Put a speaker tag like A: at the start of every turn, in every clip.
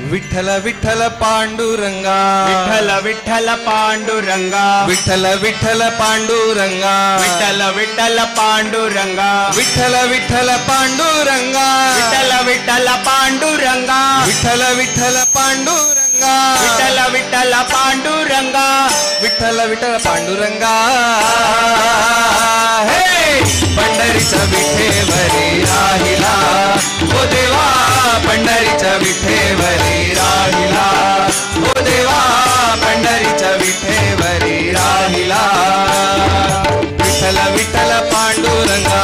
A: विठ्ठल विठ्ठल पांडुरंगा,
B: विठ्ठल विठ्ठल पांडुरंगा,
A: विठ्ठल विठ्ठल पांडुरंगा,
B: विठ्ठल विठ्ठल पांडुरंगा,
A: विठ्ठल विठ्ठल पांडुरंगा,
B: विठ्ठल विठ्ठल पांडुरंगा,
A: विठ्ठल विठ्ठल पांडुरंगा,
B: विठ्ठल विठ्ठल पांडुरंगा,
A: विठ्ठल विठ्ठल पांडुरंगा. हे पंढरीच्या विठेवरी राहिला ओ देवा, पंढरीच्या विठेवरी राहिला ओ देवा, पंढरीच्या विठेवरी राहिला. विठ्ठल विठ्ठल पांडुरंगा,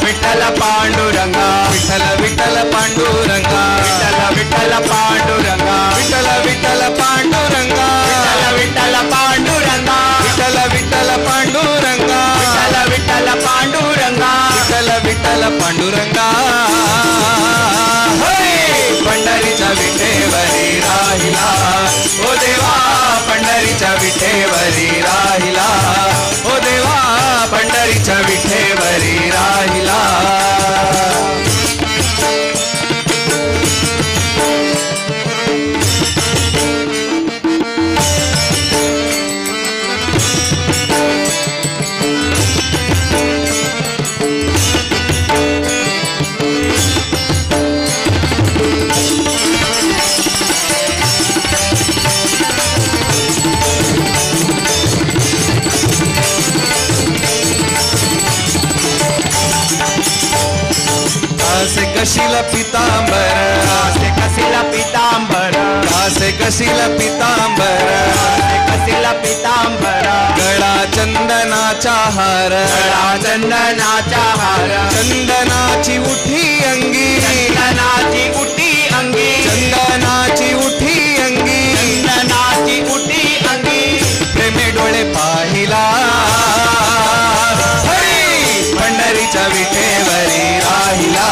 B: विठ्ठल विठ्ठल पांडुरंगा,
A: विठ्ठल विठ्ठल पांडुरंगा,
B: विठ्ठल विठ्ठल पांडुरंगा,
A: विठ्ठल विठ्ठल पांडुरंगा,
B: विठ्ठल विठ्ठल पांडुरंगा,
A: विठ्ठल विठ्ठल पांडुरंगा,
B: विठ्ठल विठ्ठल पांडुरंगा,
A: विठ्ठल विठ्ठल पांडुरंगा. पंढरीच्या विठेवरी राहिला ओ देवा, पंढरीच्या विठेवरी राहिला ओ देवा, पंढरीच्या विठेवरी राहिला. कासे कशीला पितांबर,
B: कासे कसिला पितांबर,
A: कासे कशीला पितांबर,
B: कासे कसिला पितांबर,
A: गळा चंदनाचा हार,
B: गळा चंदनाचा हार,
A: चंदनाची उठी अंगी,
B: चंदनाची उटी अंगी,
A: चंदनाची उठी अंगी,
B: चंदनाची उटी अंगी,
A: प्रेमे डोळे पाहिला हरी, पंढरीच्या विठेवरी राहिला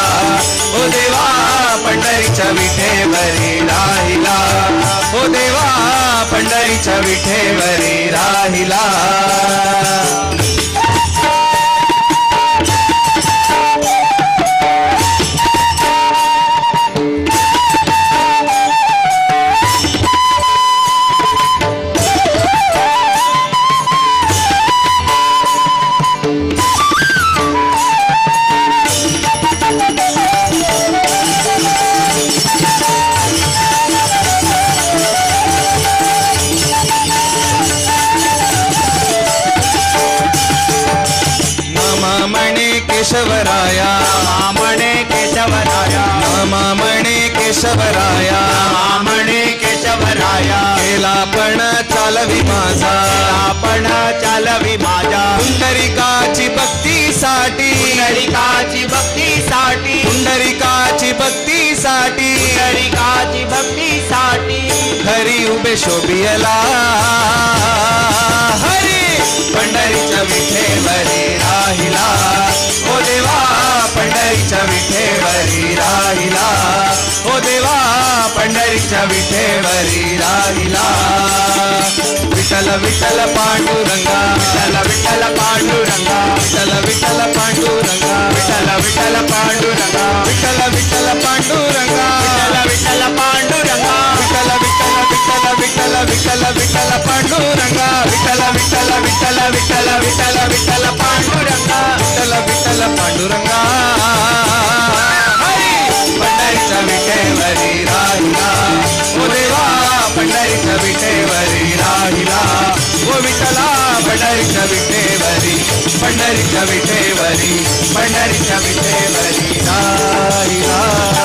A: ओ देवा, पंढरीच्या विठेवरी राहिला ओ देवा, पंढरीच्या विठेवरी राहिला. केशवराया,
B: मामणे केशवराया,
A: मामणे केशवराया,
B: मामणे केशवराया,
A: केला पण चालवी माझा,
B: आपण चालवी माझा,
A: पुंडरिकाची भक्तीसाठी,
B: पुंडरिकाची भक्तीसाठी,
A: पुंडरिकाची भक्तीसाठी,
B: पुंडरिकाची भक्तीसाठी,
A: हरी उभे शोभियला हरी, पंढरीच्या विठेवरी राहिला ओ देवा, पंढरीच्या विठेवरी राहिला ओ देवा, पंढरीच्या विठेवरी राहिला. विठ्ठल विठ्ठल पांडुरंगा,
B: विठ्ठल विठ्ठल पांडुरंगा,
A: विठ्ठल विठ्ठल पांडुरंगा,
B: विठ्ठल विठ्ठल पांडुरंगा,
A: विठ्ठल विठ्ठल पांडुरंगा,
B: विठ्ठल विठ्ठल पांडुरंगा,
A: विठ्ठल विठ्ठल विठ्ठल विठ्ठल विठ्ठल विठ्ठल पांडुरंगा, विठ्ठल विठ्ठल विठ्ठल विठ्ठल विठ्ठल विठ्ठल पांडुरंगा, विठ्ठल विठ्ठल पांडुरंगा. पंढरीच्या विठेवरी राहिला ओ देवा, पंढरीच्या विठेवरी राहिला ओ विठ्ठला, पंढरीच्या विठेवरी, पंढरीच्या विठेवरी, पंढरीच्या विठेवरी राहिला.